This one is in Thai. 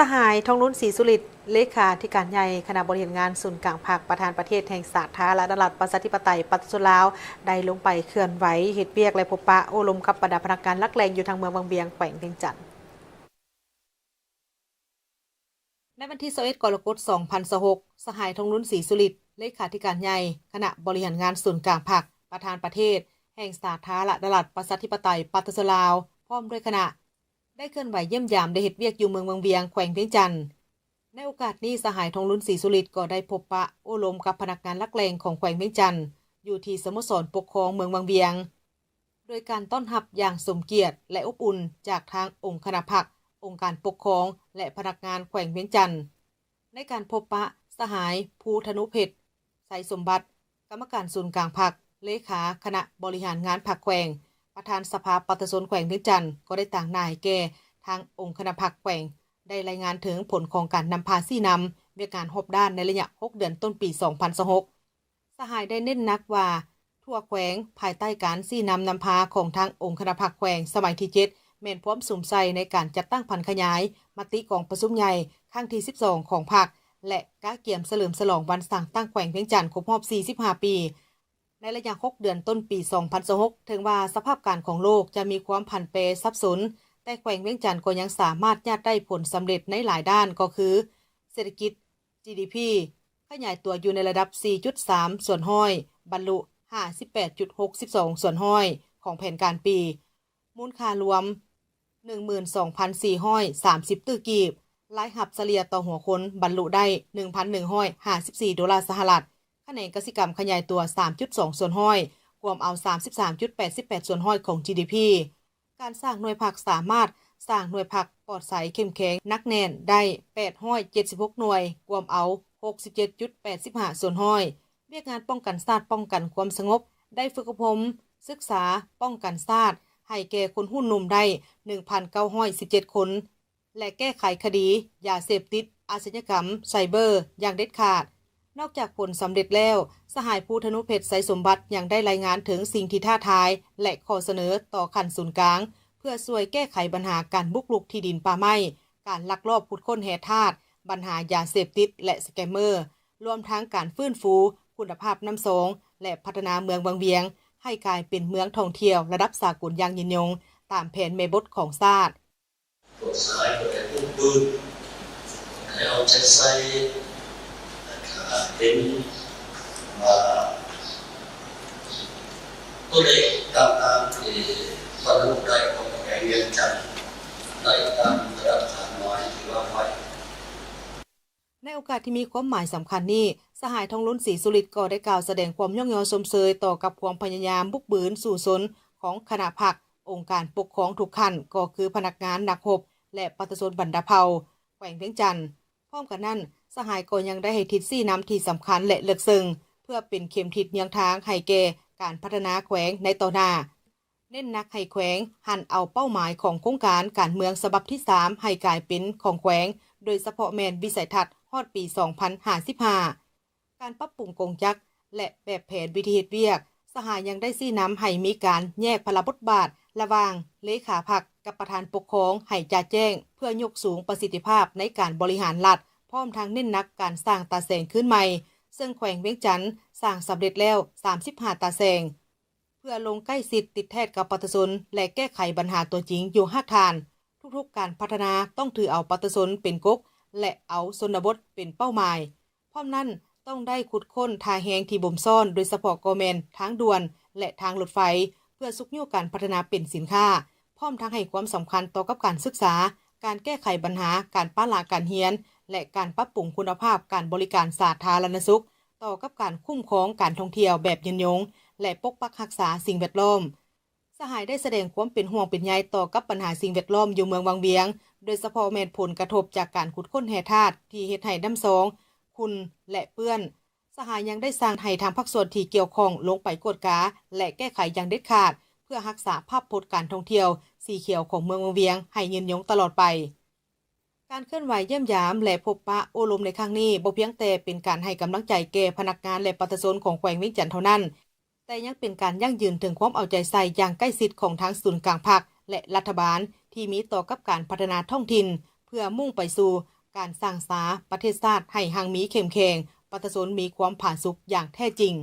สหายทองลุ้นศรีสุริตเลขาธิการใหญ่คณะบริหารงานศูนย์กลางภาคประธานประเทศแห่งสาธารณรัฐประชาธิปไตยประชาชนลาวได้ลงไปเคลื่อนไหวเฮ็ดเวียกและพบปะโอ้ลมกับบรรดาพนักงานลักแลงอยู่ทางเมืองบางเบียงแขวงเวียงจันทน์ในวันที่21กรกฎาคม2026สหายทองลุ้นศรีสุริตเลขาธิการใหญ่คณะบริหารงานศูนย์กลางภาคประธานประเทศแห่งสาธารณรัฐประชาธิปไตยประชาชนลาวพร้อมด้วยคณะได้เคลื่อนไหวเยี่ยมยามได้เฮ็ดเวียกอยู่เมืองบางเบียงแขวงเวียงจันทน์ในโอกาสนี้สหายทองลุ้นศรีสุริตก็ได้พบปะโอ้ลมกับพนักงานลักแลงของแขวงเวียงจันทน์อยู่ที่สโมสรปกครองเมืองบางเบียงโดยการต้อนรับอย่างสมเกียรติและอบอุ่นจากทางองค์คณะพรรคองค์การปกครองและพนักงานแขวงเวียงจันทน์ในการพบปะสหายภูธนุเพชรไสสมบัติกรรมการศูนย์กลางพรรคเลขาคณะบริหารงานพรรคแขวงประธานสภาประชาชนแขวงเวียงจันทน์ก็ได้ต่างหน้าให้แก่ทางองค์คณะพรรคแขวงได้รายงานถึงผลของการนำพาซี่นำเวียกงานรอบด้านในระยะ6เดือนต้นปี2026สหายได้เน้นหนักว่าทั่วแขวงภายใต้การซี่นำพาของทางองค์คณะพรรคแขวงสมัยที่7แม่นพร้อมสุมใส่ในการจัดตั้งพันขยายมติของประชุมใหญ่ครั้งที่12ของพรรคและกาเกียมเฉลิมฉลองวันสร้างตั้งแขวงเวียงจันทน์ครบรอบ45ปีในระยะ6เดือนต้นปี2026ถึงว่าสภาพการของโลกจะมีความผันแปรสับสนแต่แขวงเวียงจันทน์ก็ยังสามารถญาติได้ผลสำเร็จในหลายด้านก็คือเศรษฐกิจ GDP ขยายตัวอยู่ในระดับ 4.3 ส่วนห้อยบรรลุ 58.62 ส่วนห้อยของแผนการปีมูลค่ารวม 12,430 ตื้อกีบรายรับเฉลี่ยต่อหัวคนบรรลุได้ 1,154 ดอลลาร์สหรัฐคะแนนกสิกรรมขยายตัว 3.2 ส่วนห้อยรวมเอา 33.88 ส่วนห้อยของ GDPการสร้างหน่วยผักสามารถสร้างหน่วยผักปลอดใสเข้มแข็งนักแน่นได้876หน่วยรวมเอา 67.85 ส่วนห้อยเวียกงานป้องกันชาติป้องกันความสงบได้ฝึกอบรมศึกษาป้องกันชาติให้แก่คนหุ้นนุ่มได้ 1,917 คนและแก้ไขคดียาเสพติดอาชญากรรมไซเบอร์อย่างเด็ดขาดนอกจากผลสำเร็จแล้วสหายภูธนุเพชรไสสมบัติยังได้รายงานถึงสิ่งที่ท้าทายและข้อเสนอต่อขั้นศูนย์กลางเพื่อช่วยแก้ไขปัญหาการบุกรุกที่ดินป่าไม้การลักลอบขุดค้นแร่ธาตุปัญหายาเสพติดและสแกมเมอร์รวมทั้งการฟื้นฟูคุณภาพน้ำสงและพัฒนาเมืองบางเวียงให้กลายเป็นเมืองท่องเที่ยวระดับสากลอย่างยิ่งยงตามแผนแม่บทของชาติกฎหมายก็ได้พูดปืนให้เอาใจใส่เป็นตัวเลขตามที่บรรลุได้ของแขวงเวียงจันทน์ได้ตามระดับฐานน้อยที่ว่าไว้ในโอกาสที่มีความหมายสำคัญนี้สหายทองลุ้นศรีสุริตก็ได้กล่าวแสดงความย่องยอชมเชยต่อกับความพยายามบุกบืนสู่ชนของคณะพรรคองค์การปกครองทุกขั้นก็คือพนักงานนักรบและประชาชนบรรดาเผ่าแขวงเวียงจันทน์พร้อมกันนั้นสหายก็ยังได้ให้ทิศซี่นำที่สำคัญและลึกซึ้งเพื่อเป็นเข็มทิศเนียงทางให้แก่การพัฒนาแขวงในต่อหน้าเน้นหนักให้แขวงหันเอาเป้าหมายของโครงการการเมืองฉบับที่3ให้กลายเป็นของแขวงโดยเฉพาะแม่นวิสัยทัศน์ฮอดปี2055การปรับปรุงกงจักรและแบบแผนวิธีเฮ็ดเวียกสหายยังได้ซี่นำให้มีการแยกพละบทบาทระหว่างเลขาพรรคกับประธานปกครองให้จ่าแจ้งเพื่อยกสูงประสิทธิภาพในการบริหารรัฐพร้อมทั้งเน้นหนักการสร้างตาแสงขึ้นใหม่ซึ่งแขวงเวียงจันทน์สร้างสำเร็จแล้ว35ตาแสงเพื่อลงใกล้ชิดติดแทดกับประชาชนและแก้ไขปัญหาตัวจริงอยู่หากฐานทุกๆการพัฒนาต้องถือเอาประชาชนเป็นกกและเอาชนบทเป็นเป้าหมายพร้อมนั้นต้องได้ขุดค้นทางแหงที่บ่มซ่อนโดยเฉพาะกแม่นทางด่วนและทางรถไฟเพื่อสุกยู่การพัฒนาเป็นสินค้าพร้อมทั้งให้ความสำคัญต่อกับการศึกษาการแก้ไขปัญหาการป้าละการเรียนและการปรับปรุงคุณภาพการบริการสาธารณสุขต่อกับการคุ้มครองการท่องเที่ยวแบบยืนยงและปกปักรักษาสิ่งแวดล้อมสหายได้แสดงความเป็นห่วงเป็นใยต่อกับปัญหาสิ่งแวดล้อมอยู่เมืองบางเวียงโดยเฉพาะแม่นผลกระทบจากการขุดค้นแร่ธาตุที่เฮ็ดให้น้ำสองคุณและเปื้อนสหายยังได้สร้างให้ทางภาคส่วนที่เกี่ยวข้องลงไปกวดกาและแก้ไขอย่างเด็ดขาดเพื่อรักษาภาพพจน์การท่องเที่ยวสีเขียวของเมืองบางเวียงให้ยืนยงตลอดไปการเคลื่อนไหวเยี่ยมยามและพบปะโอ้ลมในครั้งนี้บ่เพียงแต่เป็นการให้กำลังใจแก่พนักงานและประชาชนของแขวงเวียงจันทน์เท่านั้นแต่ยังเป็นการยั่งยืนถึงความเอาใจใส่อย่างใกล้ชิดของทางศูนย์กลางภาคและรัฐบาลที่มีต่อกับการพัฒนาท้องถิ่น เพื่อมุ่งไปสู่การสร้างสาประเทศชาติให้หังมีเข้มแข็งประชาชนมีความผาสุกอย่างแท้จริง